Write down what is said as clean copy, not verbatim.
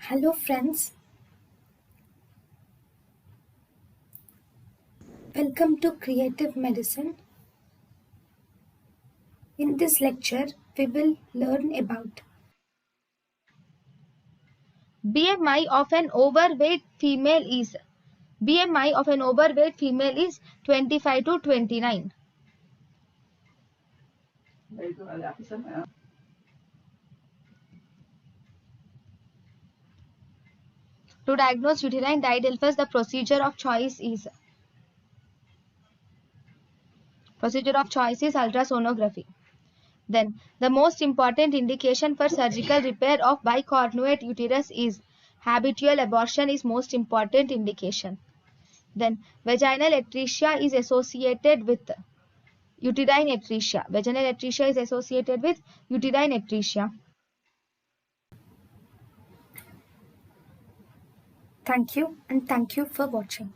Hello friends, welcome to Creative Medicine. In this lecture, we will learn about BMI of an overweight female is BMI of an overweight female is 25 to 29. To diagnose uterine didelphys, the procedure of choice is ultrasonography. Then the most important indication for surgical repair of bicornuate uterus is habitual abortion is most important indication. Then vaginal atresia is associated with uterine atresia. Vaginal atresia is associated with uterine atresia. thank you and thank you for watching.